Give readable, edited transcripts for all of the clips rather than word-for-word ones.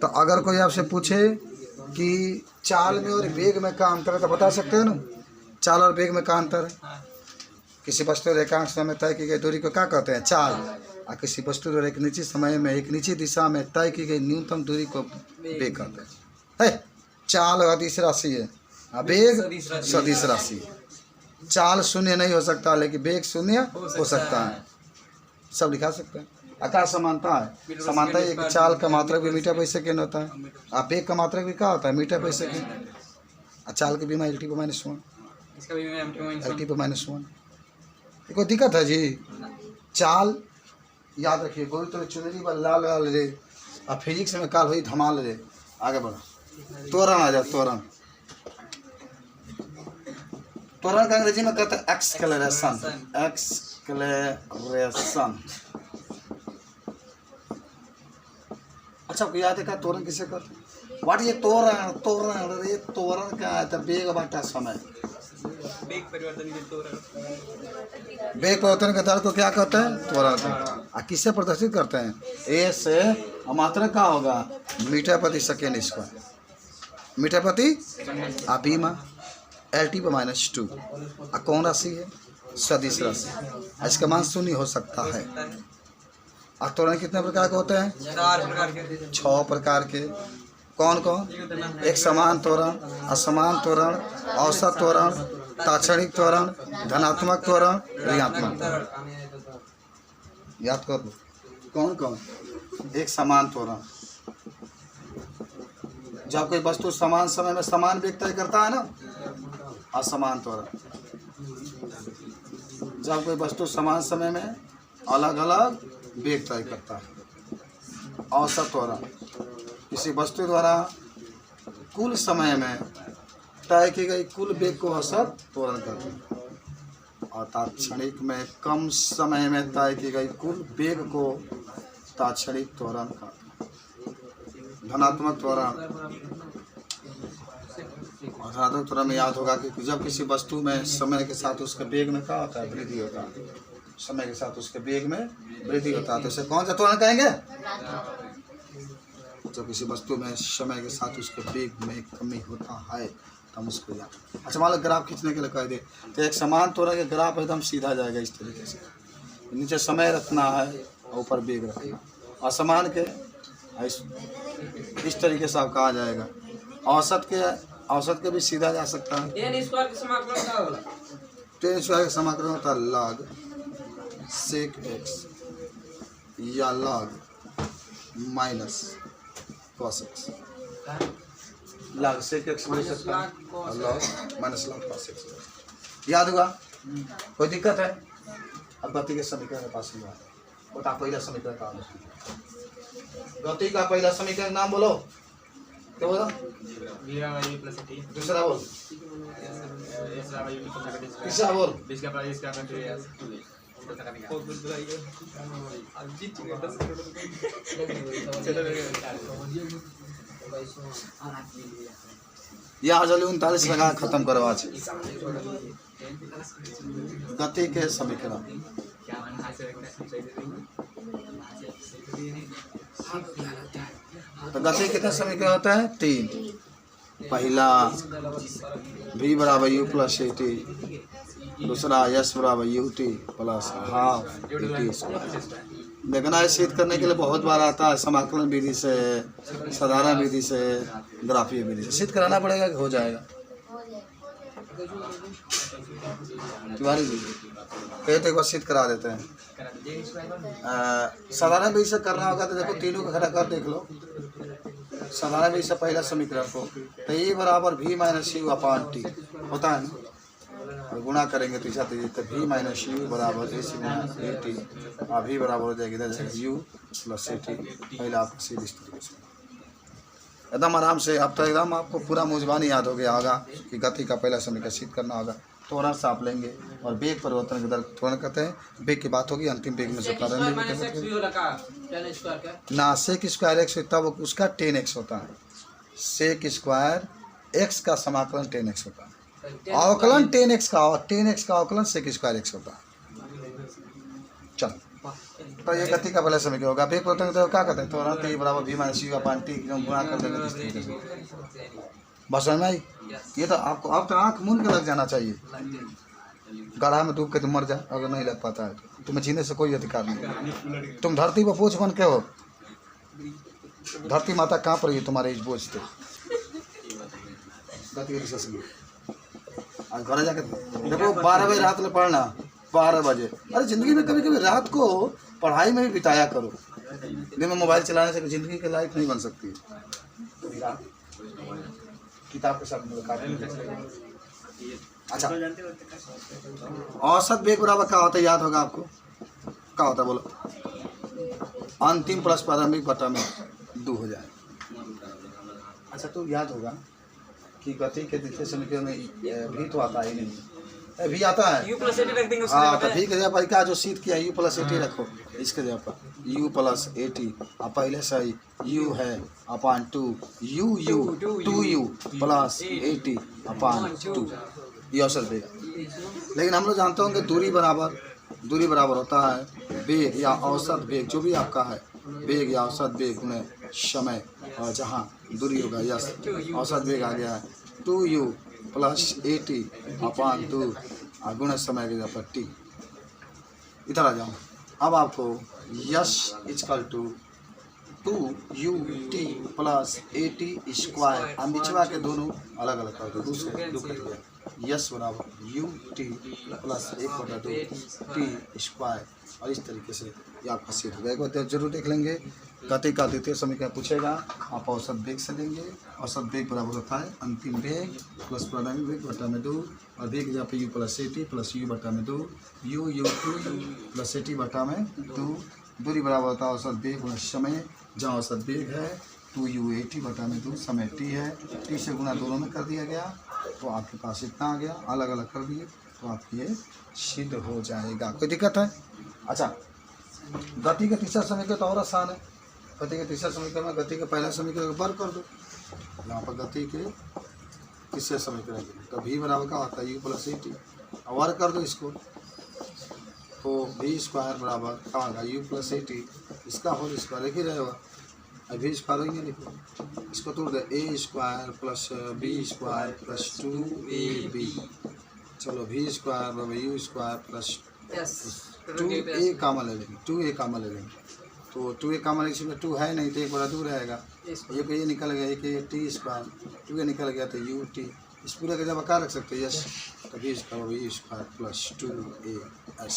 तो अगर कोई आपसे पूछे कि चाल में और वेग में क्या अंतर है तो बता सकते हैं ना, चाल और वेग में क्या अंतर है। किसी वस्तु रेखांश में तय की गई दूरी को क्या कहते हैं, चाल। और किसी वस्तु द्वारा एक निश्चित समय में एक निश्चित दिशा में तय की गई न्यूनतम दूरी को वेग कहते हैं। है चाल अदिश राशि है, वेग सदिश राशि है। चाल शून्य नहीं हो सकता लेकिन वेग शून्य हो सकता है, सब लिखा सकते हैं। क्या समानता है, समानता एक चाल का मात्रक भी मीटर पर सेकेंड होता है और वेग का मात्रक भी क्या होता है, मीटर पर सेकेंड। चाल की बीमा LT पर -1, LT पर -1। कोई दिक्कत है जी। चाल याद रखिए, गोल तो चुनरी पर लाल लाल रे और फिजिक्स में काल हुई धमाल रे। आगे बढ़ो, त्वरण आ जाओ। त्वरण, त्वरण का अंग्रेजी में कहते हैं एक्सक्लेरेशन, एक्सक्लेरेशन। अच्छा याद है क्या त्वरण किसे कहते हैं, वाट ये त्वरण, त्वरण ये त्वरण क्या है, तो वेग बटा समय। वेग परिवर्तन के दर को क्या कहते हैं, त्वरण। किससे प्रदर्शित करते हैं, ए से मात्रक क्या होगा, मीटर प्रति सेकेंड स्क्वायर, मीटर प्रति। बीमा LT पर -2। कौन राशि है, सदिश राशि। इसका मान शून्य हो सकता है। त्वरण कितने प्रकार के होते हैं, 6 प्रकार के। कौन कौन, एक समान त्वरण, असमान त्वरण, औसत त्वरण, ताक्षणिक त्वरण, धनात्मक त्वरण, ऋणात्मक त्वरण। याद कर लो कौन कौन। एक समान त्वरण, जब कोई वस्तु समान समय में समान वेग तय करता है ना। असमान त्वरण, जब कोई वस्तु समान समय में अलग अलग वेग तय करता है। औसत त्वरण, किसी वस्तु द्वारा कुल समय में तय की गई कुल वेग को औसत त्वरण कहते हैं। और ताक्षणिक में कम समय में तय की गई कुल वेग को ताक्षणिक त्वरण कहते हैं। धनात्मक त्वरण, और धनात्मक त्वरण में याद होगा कि जब किसी वस्तु में समय के साथ उसके वेग में क्या होता है, वृद्धि होता है। समय के साथ उसके वेग में वृद्धि होता है तो इसे कौन सा त्वरण कहेंगे, जब किसी वस्तु में समय के साथ उसके वेग में कमी होता है तो हम उसको याद। अच्छा मान लो ग्राफ खींचने के लिए कह दे तो एक समान त्वरण के ग्राफ एकदम सीधा जाएगा इस तरीके से, नीचे समय रखना है और ऊपर वेग रखना। असमान के इस तरीके से आपका आ जाएगा। औसत के भी सीधा जा सकता है। टेन स्क्वायर का समाकलन होता है log sec x या log minus cos x। log sec x बन सकता है और log minus log cos x। याद हुआ, कोई दिक्कत है। अब गति के समीकरण के पास हुआ बता, पहला समीकरण का गति का पहला समीकरण नाम बोलो, क्या बोला, दूसरा बोल, तीसरा बोल, यहाँ जल्दी 39 लगा खत्म करो आज। गति के समीकरण, तो गति कितने समीकरण होता है, 3। पहला v बराबर u प्लस at, दूसरा s बराबर ut प्लस हाफ at। देखना है सिद्ध करने के लिए बहुत बार आता है, समाकलन विधि से, साधारण विधि से, ग्राफीय विधि से सिद्ध कराना पड़ेगा कि हो जाएगा। तुम्हारी कहते एक बार सिद्ध करा देते हैं। साधारण विधि से करना होगा तो देखो तीनों का खड़ा कर देख लो। साधारण विधि से पहला समीकरण को तो e बराबर v minus you upon T होता है ना, और गुणा करेंगे तो ऐसा तो v माइनस यू बराबर ए सी गुणा ए टी, और v बराबर हो जाएगी इधर u प्लस ए टी। पहले आप सीधे इस तरीके से एकदम आराम से, अब तो एकदम आपको पूरा मुजबानी याद हो गया होगा कि गति का पहला समीकरण सिद्ध करना होगा। त्वरण से आप लेंगे और वेग परिवर्तन के दर त्वरण कहते हैं। वेग की बात होगी, अंतिम वेग में से कारण ना सेक स्क्वायर एक्स तब उसका 10x होता है। सेक स्क्वायर एक्स का समाकलन 10x होता है, अवकलन 10x का, और 10x का अवकलन सेक स्क्वायर एक्स होता है। चलो तो ये गति का पहला समीकरण होगा। वेग परिवर्तन तो क्या कहते हैं, तो T बराबर v माइनस u अपान टी गुणा कर देंगे इस तरीके से। बस समझ में आई? ये तो आपको अब तो आँख मूंद के लग जाना चाहिए। गड्ढा में डूब के तुम मर जा अगर नहीं लग पाता है तो तुम्हें जीने से कोई अधिकार नहीं। तुम धरती पर बोझ बन के हो, धरती माता कहाँ पर है तुम्हारे इस बोझ से। आज घर जाके देखो 12 बजे रात में पढ़ना, 12 बजे। अरे ज़िंदगी में कभी कभी रात को पढ़ाई में भी बिताया करो। दिन में मोबाइल चलाने से ज़िंदगी की लाइफ नहीं बन सकती। किताब के साथ मुलाकात। अच्छा, औसत वेग बराबर क्या होता है याद होगा आपको? क्या होता है बोलो? अंतिम प्लस प्रारंभिक बटा में 2 हो जाए। अच्छा, तो याद होगा कि गति के द्वितीय समीकरण में भी तो आता ही नहीं, भी आता है u प्लस 80 रख देंगे। हाँ, तो भी के जगह पर क्या जो सीध किया u प्लस 80 रखो, इसके जगह पर u प्लस 80 अब पहले से u है अपान 2 2u प्लस 80 अपान 2, ये औसत वेग। लेकिन हम लोग जानते होंगे दूरी बराबर होता है वेग या औसत वेग, जो भी आपका है वेग या औसत वेग में समय, और जहाँ दूरी होगा यस औसत वेग आ गया है 2u प्लस 80 अपान 2 गुणा समय के जगह पर t। इधर आ जाओ। अब आपको यस इजकल टू 2ut प्लस 80 स्क्वायर, हम बिचवा के दोनों अलग अलग कर दो, दूसरे दो कर दिया। यस बराबर ut प्लस 1/2 t स्क्वायर, और इस तरीके से ये आपका सिद्ध होगा। एक बार जरूर देख लेंगे। गति का द्वितीय समीकरण पूछेगा, आप औसत वेग से देंगे। औसत वेग बराबर होता है अंतिम वेग प्लस प्रारंभिक वेग बटा में 2, और वेग जहाँ पे u प्लस 80 प्लस u बटा में 2 u 2u प्लस 80 बटा में 2। दूरी बराबर होता है औसत वेग गुणा समय, जहाँ औसत वेग है 2u 80 बटा में 2, समय t है, t से गुणा दोनों में कर दिया गया तो आपके पास इतना आ गया। अलग अलग कर दिए तो आप ये सिद्ध हो जाएगा। कोई दिक्कत है? अच्छा, गति का तीसरा समीकरण तो और आसान है। गति के तीसरा समीकरण में गति का पहला समीकरण वर्ग कर दो। यहाँ पर गति के तीसरे समीकरण तो v बराबर का होता है u प्लस 80, वर्ग कर दो इसको तो v स्क्वायर बराबर क्या होगा u प्लस 80, इसका होल स्क्वायर एक ही रहेगा। v स्क्वायर होंगे, देखो इसको तोड़ दे a square plus b square plus 2ab। चलो v स्क्वायर बराबर u स्क्वायर प्लस 2a कामा ले लेंगे, 2a कामा ले लेंगे तो 2a कामा लेंगे, इसमें 2 है नहीं तो 1 बड़ा 2 रहेगा, ये निकल गया, एक t स्क्वायर 2a निकल गया तो ut, इस पूरे का जब क्या रख सकते हैं यस, तो v स्क्वायर प्लस 2as।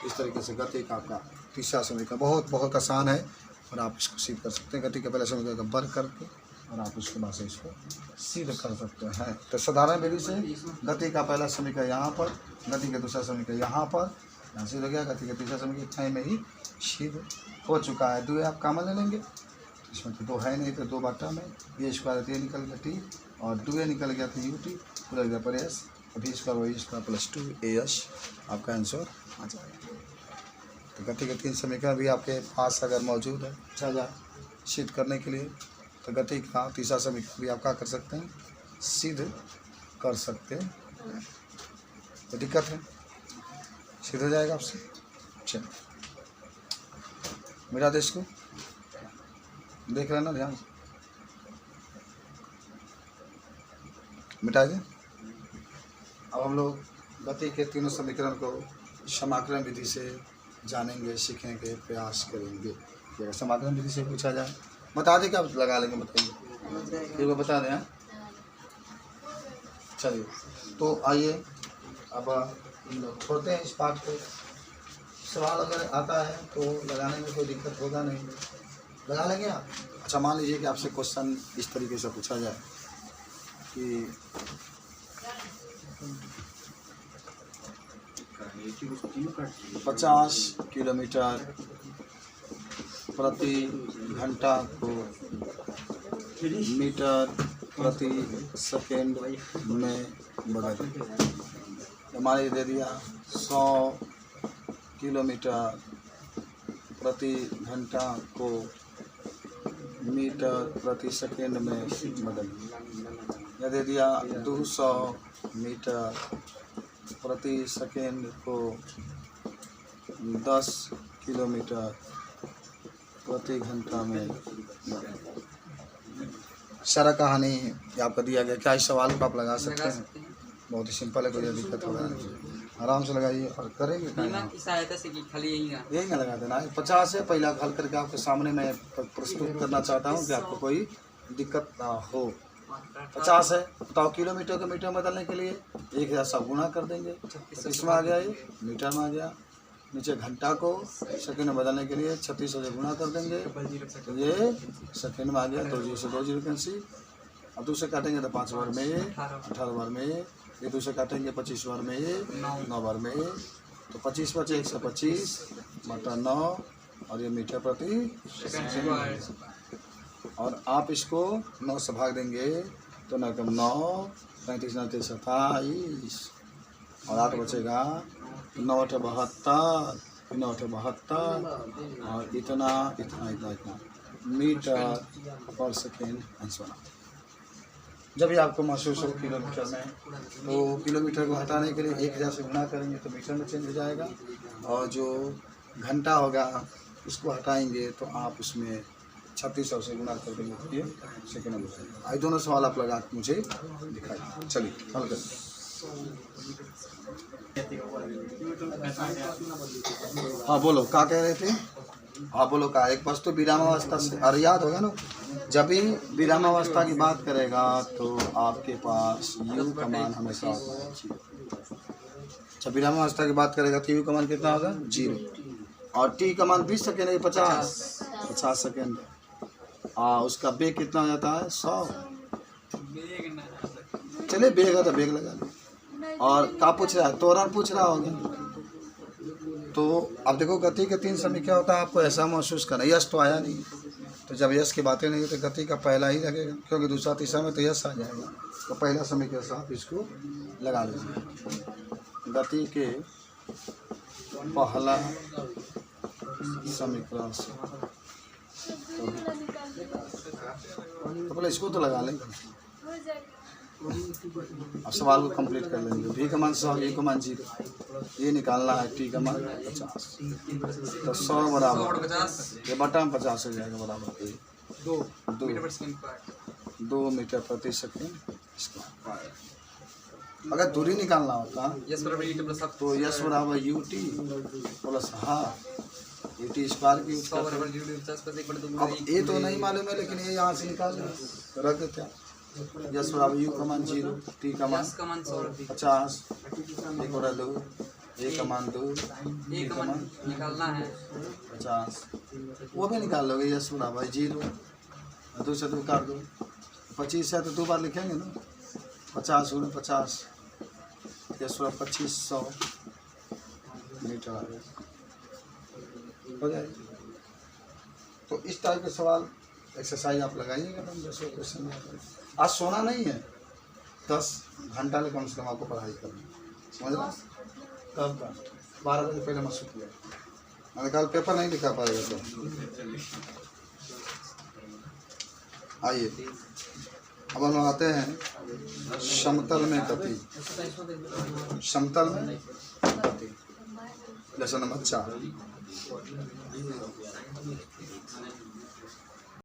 इस तरीके से गति का आपका तीसरा समीकरण बहुत बहुत आसान है और आप इसको सिद्ध कर सकते हैं। गति के पहले समीकरण का वर्ग करके और आप उसके बाद से इसको सिद्ध कर सकते हैं। तो साधारण विधि से गति का पहला समीकरण यहाँ पर, गति का दूसरा समीकरण यहाँ पर, यहाँ सिद्ध हो गया। गति का तीसरा समीकरण इतना में ही सिद्ध हो चुका है। 2 आप कामन ले लेंगे, इसमें तो 2 है नहीं तो 2 बटा में ये स्क्वायर ये निकल गया t और 2a निकल गया तो ut पूरा गया पर S, v square plus 2as आपका आंसर आ जाएगा। तो गति के 3 समीकरण भी आपके पास अगर मौजूद है अच्छा जाए सिद्ध करने के लिए, तो गति का तीसरा समीकरण भी आप क्या कर सकते हैं, सिद्ध कर सकते हैं। तो दिक्कत है, सिद्ध हो जाएगा आपसे। चलो मिटा दे इसको, देख लेना ध्यान से, मिटा दें। अब हम लोग गति के तीनों समीकरण को समाकलन विधि से जानेंगे, सीखेंगे, प्रयास करेंगे। अगर समाकलन विधि से पूछा जाए बता दें, क्या लगा लेंगे बताइए, एक बार बता दें। चलिए तो आइए अब हम लोग छोड़ते हैं इस पाठ को। सवाल अगर आता है तो लगाने में कोई दिक्कत होगा नहीं, लगा लेंगे आप। अच्छा मान लीजिए कि आपसे क्वेश्चन इस तरीके से पूछा जाए कि 50 किलोमीटर प्रति घंटा को मीटर प्रति सेकेंड में बदल, हमारे दे दिया 100 किलोमीटर प्रति घंटा को मीटर प्रति सेकेंड में बदल, यह दे दिया 200 मीटर प्रति सेकेंड को 10 किलोमीटर प्रति घंटा में। सारा कहानी आपका दिया गया। क्या इस सवाल को आप लगा सकते हैं? बहुत ही सिंपल है, कोई दिक्कत होगा नहीं, आराम से लगाइए और करेंगे। बीमा की सहायता से कि खाली यही ना लगा देना। 50 है, पहला हल करके आपके सामने मैं प्रस्तुत करना चाहता हूँ कि आपको कोई दिक्कत ना हो। 50 है, बताओ किलोमीटर को मीटर में बदलने के लिए 1000 गुणा कर देंगे, इसमें आ गया, ये मीटर में आ गया। नीचे घंटा को सेकंड में बदलने के लिए 3600 से गुणा कर देंगे, तो ये सेकंड में आ गया। 2 जीरो से 2 जीरो कैंसिल। अब दूसरे काटेंगे तो 5 बार में ये, 18 बार में ये दूसरे काटेंगे 25 बार में ये, 9 बार में ये, तो 25 बचे 125 बटा 9 और ये मीटर प्रति सेकंड। और आप इसको 9 से भाग देंगे तो 9 कम 9, 35 9 27 और 8 बचेगा 9 8 72, 9 8 72 और इतना इतना इतना इतना मीटर पर सेकेंड आंसर। जब भी आपको महसूस हो किलोमीटर में, तो किलोमीटर को हटाने के लिए 1000 से गुणा करेंगे तो मीटर में चेंज हो जाएगा, और जो घंटा होगा उसको हटाएंगे तो आप उसमें 3600 से गुणा कर देंगे तो ये सेकेंड में हो जाएगा। आई दोनों सवाल आप लगा के मुझे दिखाइए। चलिए हल करें। हाँ बोलो, क्या कह रहे थे? हाँ बोलो, का एक वस्तु विरामावस्था से, और याद होगा ना, जब भी विरामावस्था की बात करेगा तो आपके पास यू का मान हमेशा होता है 0। जब विरामावस्था की बात करेगा तो यू का मान कितना होगा 0, और टी का मान 20 सेकेंड है, 50 सेकेंड। उसका बेग कितना हो जाता है 100। चलिए बेग है तो बेग लगा लो। और क्या पूछ रहा है? त्वरण पूछ रहा होगा। तो अब देखो गति के 3 समय क्या होता है, आपको ऐसा महसूस करना। यश तो आया नहीं, तो जब यश की बातें नहीं तो गति का पहला ही लगेगा, क्योंकि दूसरा तीसरा में तो यश आ जाएगा। तो पहला समय के साथ इसको लगा लीजिए। गति के पहला समीकरण से तो पहले इसको तो लगा लेंगे। अब सवाल को कंप्लीट कर लेंगे। भी का मान 100, ए का मान 0, ये निकालना है। टी का मान 50, तो 100 बराबर ये बटा में 50 हो जाएगा, बराबर 2 मीटर प्रति सेकेंड। अगर दूरी निकालना होता तो यस बराबर U T plus half U T square की। अब ये तो नहीं मालूम है, लेकिन ये यहाँ से निकाल रख देते हैं। यस बराबर यू का मान 0, टी का मान 50, एक और 2, ए का मान 2, ए का मान निकालना है 50, वो भी निकाल लोगे। यस बराबर 0, 2 से 2 काट दो, 25 है तो 2 बार लिखेंगे ना, 50 गुणे 50, यस बराबर 2500 मीटर आ गया, हो जाएगा। तो इस टाइप के सवाल एक्सरसाइज आप लगाइएगा। 10 क्वेश्चन आज सोना नहीं है, 10 घंटा ले कम से कम आपको पढ़ाई करनी, समझ रहा? कब का 12 बजे पहले मत सुतिए, मैंने कल पेपर नहीं लिखा पाएगा। तो आइए अब हम आते हैं समतल में गति। समतल में गति लेसन नंबर 4।